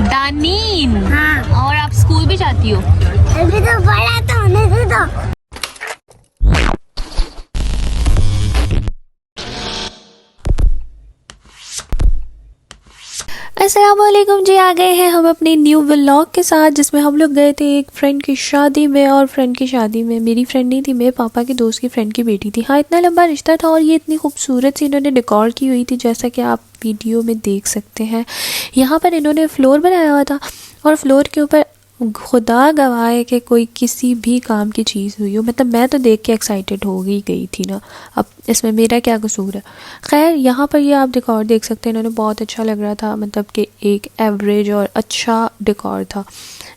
दानीन। हाँ। और आप स्कूल भी जाती हो? अभी तो बड़ा तो होने दे दो। अस्सलामुअलैकुम जी, आ गए हैं हम अपने न्यू व्लॉग के साथ, जिसमें हम लोग गए थे एक फ्रेंड की शादी में। और फ्रेंड की शादी में मेरी फ्रेंड नहीं थी, मेरे पापा के दोस्त की फ्रेंड की बेटी थी। हाँ, इतना लंबा रिश्ता था और ये इतनी खूबसूरत सी इन्होंने डेकोर की हुई थी, जैसा कि आप वीडियो में देख सकते हैं। यहाँ पर इन्होंने फ्लोर बनाया हुआ था और फ्लोर के ऊपर खुदा गवाह है कि कोई किसी भी काम की चीज़ हुई हो, मतलब मैं तो देख के एक्साइटेड हो गई थी ना। अब इसमें मेरा क्या कसूर है। खैर, यहाँ पर ये आप डेकोर देख सकते हैं, इन्होंने बहुत अच्छा लग रहा था, मतलब कि एक एवरेज और अच्छा डेकोर था।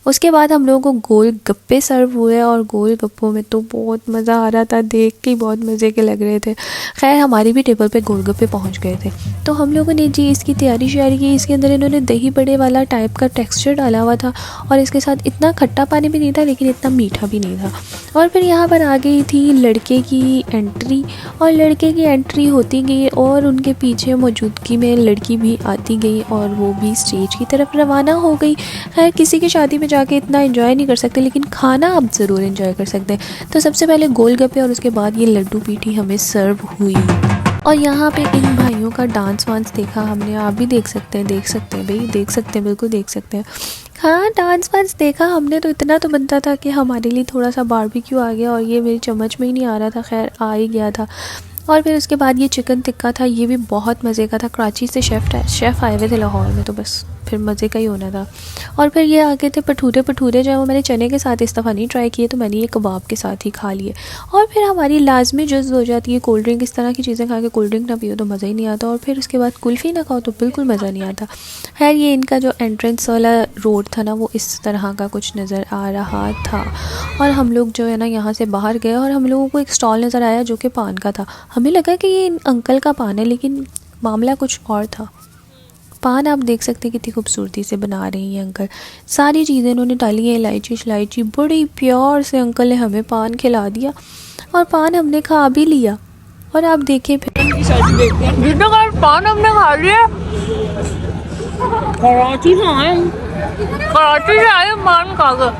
उसके बाद हम लोगों को गोल गप्पे सर्व हुए और गोल गप्पों में तो बहुत मज़ा आ रहा था, देख के बहुत मज़े के लग रहे थे। खैर, हमारी भी टेबल पे गोल गप्पे पहुँच गए थे, तो हम लोगों ने जी इसकी तैयारी शारी की। इसके अंदर इन्होंने दही बड़े वाला टाइप का टेक्सचर डाला हुआ था और इसके साथ इतना खट्टा पानी भी नहीं था लेकिन इतना मीठा भी नहीं था। और फिर यहाँ पर आ गई थी लड़के की एंट्री, और लड़के की एंट्री होती गई और उनके पीछे मौजूदगी में लड़की भी आती गई और वो भी स्टेज की तरफ रवाना हो गई। खैर, किसी की शादी में जाके इतना एंजॉय नहीं कर सकते, लेकिन खाना आप ज़रूर एंजॉय कर सकते हैं। तो सबसे पहले गोलगप्पे और उसके बाद ये लड्डू पीठी हमें सर्व हुई। और यहाँ पे इन भाइयों का डांस वांस देखा हमने, आप भी देख सकते हैं भाई, देख सकते हैं, बिल्कुल देख सकते हैं। हाँ, डांस वांस देखा हमने तो इतना तो बनता था कि हमारे लिए थोड़ा सा बारबेक्यू आ गया, और ये मेरी चम्मच में ही नहीं आ रहा था, खैर आ ही गया था। और फिर उसके बाद ये चिकन टिक्का था, ये भी बहुत मज़े का था। कराची से शेफ़ आए हुए थे लाहौर में, तो बस फिर मज़े का ही होना था। और फिर ये आगे थे भटूरे जो है वो मैंने चने के साथ इस दफ़ा नहीं ट्राई किए, तो मैंने ये कबाब के साथ ही खा लिए। और फिर हमारी लाजमी जज्ब हो जाती है कोल्ड ड्रिंक। इस तरह की चीज़ें खा के कोल्ड ड्रिंक ना पियो तो मज़ा ही नहीं आता, और फिर उसके बाद कुल्फ़ी ना खाओ तो बिल्कुल मज़ा नहीं आता। खैर, ये इनका जो एंट्रेंस वाला रोड था ना, वो इस तरह का कुछ नज़र आ रहा था। और हम लोग जो है ना यहाँ से बाहर गए और हम लोगों को एक स्टॉल नज़र आया जो कि पान का था। हमें लगा कि ये अंकल का पान है, लेकिन मामला कुछ और था। पान आप देख सकते हैं कितनी खूबसूरती से बना रही हैं अंकल, सारी चीज़ें इन्होंने डाली हैं, इलायची, बड़ी प्यार से अंकल ने हमें पान खिला दिया और पान हमने खा भी लिया। और आप देखें फिर पान हमने खा लिया। कराची से आए पान खा कर।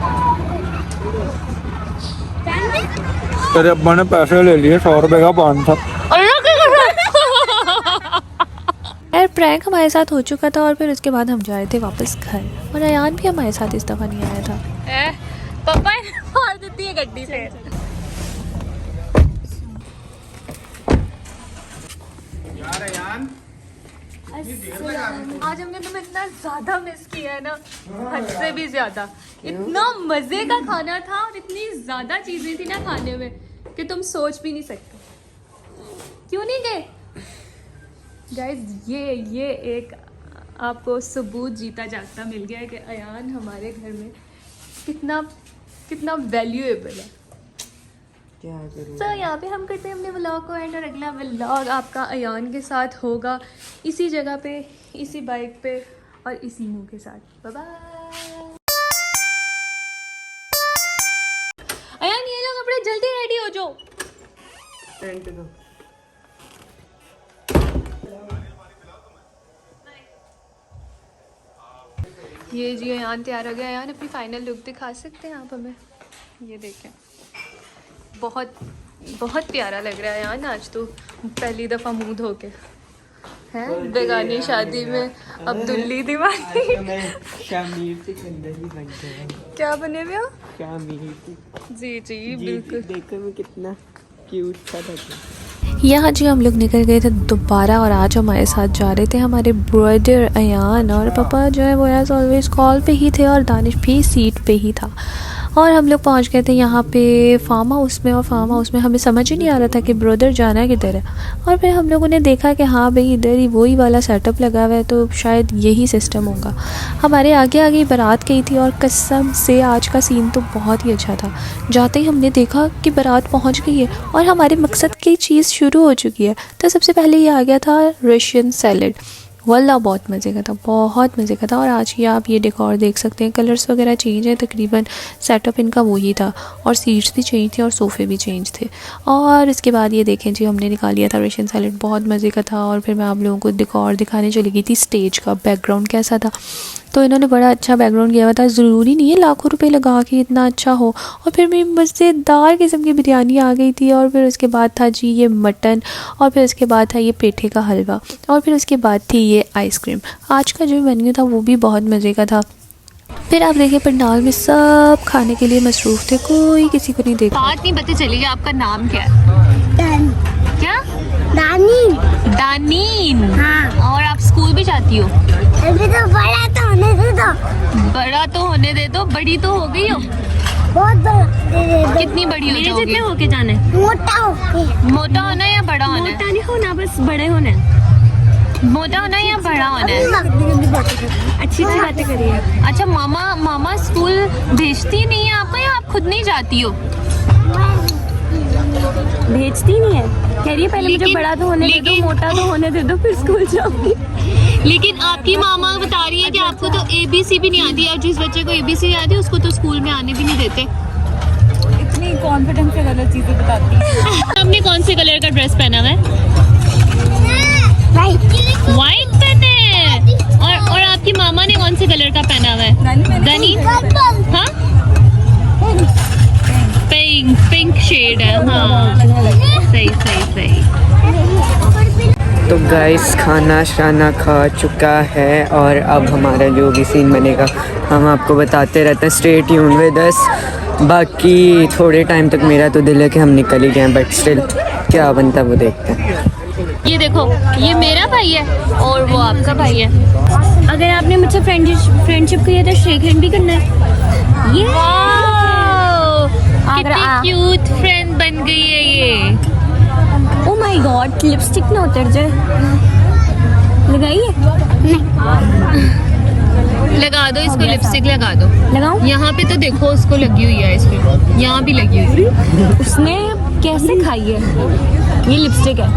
तेरे अब्बा ने पैसे ले लिए, 100 रुपए का पान था। यार, प्रैंक हमारे साथ हो चुका था और फिर उसके बाद हम जा रहे थे वापस घर, और अयान भी हमारे साथ इस दफ़ा नहीं आया था। पापा मार देती है गड्डी से। यार अयान, आज हमने तुम्हें इतना ज्यादा मिस किया है ना, हद से भी ज्यादा। इतना मजे का खाना था और इतनी ज्यादा चीजें थी ना खाने में कि तुम सोच भी नहीं सकते। क्यों नहीं गए गाइस? ये एक आपको सबूत जीता जागता मिल गया है कि अयान हमारे घर में कितना वैल्यूएबल है। तो यहाँ पे हम करते हैं अपने व्लॉग को एंड, और अगला व्लॉग आपका अयान के साथ होगा, इसी जगह पे, इसी बाइक पे और इसी मुंह के साथ। Bye bye. अयान, ये लोग अपने जल्दी रेडी हो जाओ। ये जी अयान तैयार हो गया। अयान, अपनी फाइनल लुक दिखा सकते हैं आप हमें? ये देखें, बहुत प्यारा लग रहा है अयान। आज तो पहली दफ़ा मुंह धो के हैं बेगानी शादी में अब दुल्ली दीवानी। क्या बने हुए हो? जी बिल्कुल। देखो मैं कितना क्यूट सा था। यहाँ जी हम लोग निकल गए थे दोबारा, और आज हमारे साथ जा रहे थे हमारे ब्रदर अयान, और पापा जो है वो एज ऑलवेज कॉल पे ही थे और दानिश भी सीट पे ही था। और हम लोग पहुँच गए थे यहाँ पे फार्म हाउस में, और फार्म हाउस में हमें समझ ही नहीं आ रहा था कि ब्रदर जाना किधर है। और फिर हम लोगों ने देखा कि हाँ भाई, इधर ही वही वाला सेटअप लगा हुआ है, तो शायद यही सिस्टम होगा। हमारे आगे आगे बारात गई थी और कसम से आज का सीन तो बहुत ही अच्छा था। जाते ही हमने देखा कि बारात पहुँच गई है और हमारे मकसद की चीज़ शुरू हो चुकी है। तो सबसे पहले ये आ गया था रशियन सैलड। वल्ला बहुत मज़े का था, बहुत मज़े का था। और आज की आप ये डेकोर देख सकते हैं, कलर्स वगैरह चेंज है, तकरीबन सेटअप इनका वही था और सीट्स भी चेंज थी और सोफ़े भी चेंज थे। और इसके बाद ये देखें जी, हमने निकाल लिया था रशियन सैलेड, बहुत मज़े का था। और फिर मैं आप लोगों को डेकोर दिखाने चली गई थी, स्टेज का बैकग्राउंड कैसा था। तो इन्होंने बड़ा अच्छा बैकग्राउंड किया हुआ था, ज़रूरी नहीं है लाखों रुपए लगा के इतना अच्छा हो। और फिर मेरी मज़ेदार किस्म की बिरयानी आ गई थी, और फिर उसके बाद था जी ये मटन, और फिर उसके बाद था ये पेठे का हलवा, और फिर उसके बाद थी ये आइसक्रीम। आज का जो मेन्यू था वो भी बहुत मज़े का था। फिर आप देखिए पंडाल में सब खाने के लिए मसरूफ़ थे, कोई किसी को नहीं देखा। बात नहीं पता चली, आपका नाम क्या है? क्या? दानी। दानीन। हाँ। और आप स्कूल भी जाती हो? अभी तो बड़ा तो होने दे दो। बड़ा तो होने दे दो, बड़ी तो हो गई हो। बहुत बड़ा दे दो। कितनी बड़ी हो जाओगी? जितने होके जाना है। मोटा हो। मोटा होना है या बड़ा होना है? मोटा नहीं होना, बस बड़े होना है। मोटा होना है या बड़ा होना है? अच्छी अच्छी बातें करिए। अच्छा, मामा स्कूल भेजती नहीं है आपको या आप खुद नहीं जाती हो? भेजती नहीं है, कह रही है पहले मुझे बड़ा तो होने दे दो, मोटा तो होने दे दो, फिर स्कूल जाऊंगी। लेकिन आपकी मामा बता रही है कि आपको तो ABC भी नहीं आती, और जिस बच्चे को ABC आती है उसको तो स्कूल में आने भी नहीं देते। इतनी कॉन्फिडेंस से गलत चीजें बताती है। आपने कौन से कलर का ड्रेस पहना हुआ है? भाई व्हाइट पहने हैं। और आपकी मामा ने कौन से कलर का पहना हुआ है? दनी? हाँ, पिंक शेड है। हाँ, सही सही सही। तो गाइस खाना शाना खा चुका है, और अब हमारा जो भी सीन बनेगा हम आपको बताते रहते हैं। Stay tuned with us. बाकी थोड़े टाइम तक मेरा तो दिल है कि हम निकल ही जाएं, बट स्टिल क्या बनता है वो देखते हैं। ये देखो, ये मेरा भाई है और वो आपका भाई है। अगर आपने मुझसे फ्रेंडशिप की है तो शेक हैंड भी करना है। ये कितनी क्यूट फ्रेंड बन गई है ये। ओ माय गॉड, लिपस्टिक ना उतर जाए। लगाइए। लगा दो इसको, लिपस्टिक लगा दो। लगाऊं? यहाँ पे तो देखो उसको लगी हुई है आइसक्रीम, यहाँ भी लगी हुई है। उसने कैसे खाई है? ये लिपस्टिक है।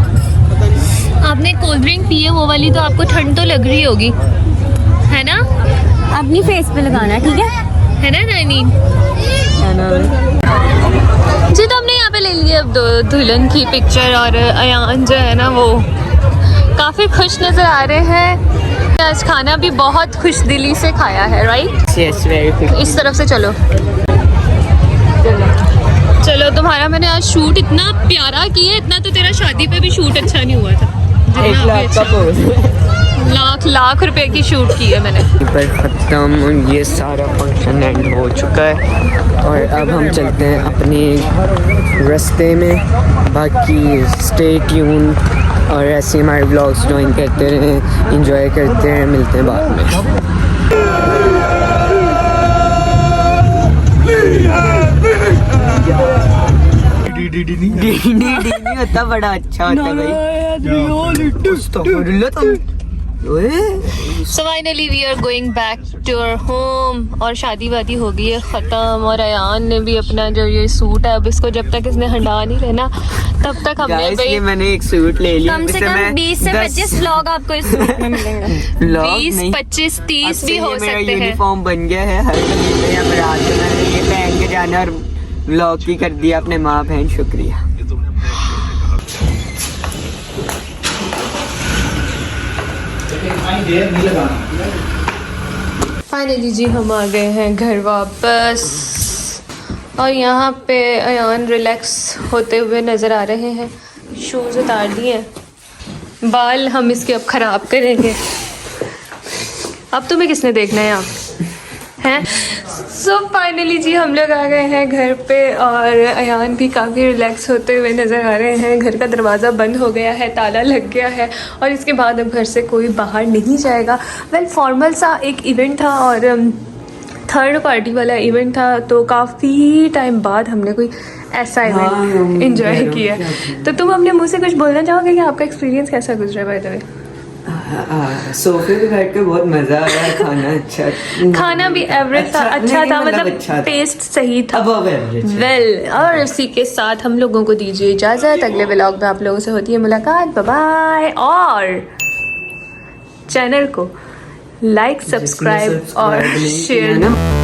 आपने कोल्ड ड्रिंक पी है वो वाली, तो आपको ठंड तो लग रही होगी, है ना? अपनी फेस पे लगाना है, ठीक है ना नानी? जी, तो हमने यहाँ पे ले लिया अब दुल्हन की पिक्चर, और अयान जो है ना वो काफ़ी खुश नज़र आ रहे हैं। आज खाना भी बहुत खुश दिली से खाया है, राइट? यस, वेरी इस तरफ से चलो चलो। तुम्हारा मैंने आज शूट इतना प्यारा किया, इतना तो तेरा शादी पे भी शूट अच्छा नहीं हुआ था। 1 लाख का पोज। लाख रुपए की शूट की है मैंने। पर ख़त्म, ये सारा फंक्शन एंड हो चुका है, और अब हम चलते हैं अपने रास्ते में। बाकी स्टे ट्यून, और ऐसे हमारे ब्लॉग्स ज्वाइन करते रहें, इंजॉय करते हैं। मिलते हैं बाद में। डी नहीं होता, बड़ा अच्छा होता है भाई। So finally we are going back to our home, और शादी वादी हो गई है ख़त्म, और अयान ने भी अपना जो ये सूट है, अब इसको जब तक इसने हंडा नहीं लेना तब तक हमने गाइस भाई ये मैंने एक सूट ले लिया। कम से कम 20 से 25 व्लॉग आपको इस सूट में मिलेंगे। 20, 25, 30 भी हो सकते हैं। यूनिफॉर्म बन गया है, हर महीने या रात में मैंने ये पहन के जाना, और व्लॉग भी कर दिया अपने माँ बहन। शुक्रिया। फाइनली जी हम आ गए हैं घर वापस, और यहाँ पे अयान रिलैक्स होते हुए नज़र आ रहे हैं। शूज़ उतार दिए, बाल हम इसके अब ख़राब करेंगे। अब तुम्हें किसने देखना है आप हैं? सो फाइनली जी हम लोग आ गए हैं घर पे, और अयान भी काफ़ी रिलैक्स होते हुए नज़र आ रहे हैं। घर का दरवाज़ा बंद हो गया है, ताला लग गया है, और इसके बाद अब घर से कोई बाहर नहीं जाएगा। वेल फॉर्मल सा एक इवेंट था, और थर्ड पार्टी वाला इवेंट था, तो काफ़ी टाइम बाद हमने कोई ऐसा इवेंट एंजॉय किया। तो तुम अपने मुँह से कुछ बोलना चाहोगे कि आपका एक्सपीरियंस कैसा गुजरा? बाय द वे सोफे पे बैठ के बहुत मजा आया। खाना अच्छा, खाना भी एवरेज था, अच्छा था, मतलब अच्छा टेस्ट सही था। above average। वेल और इसी के साथ हम लोगों को दीजिए इजाज़त। अगले व्लॉग में आप लोगों से होती है मुलाकात। Bye bye. और चैनल को लाइक, सब्सक्राइब और सब्सक्राइब नहीं किया शेयर ना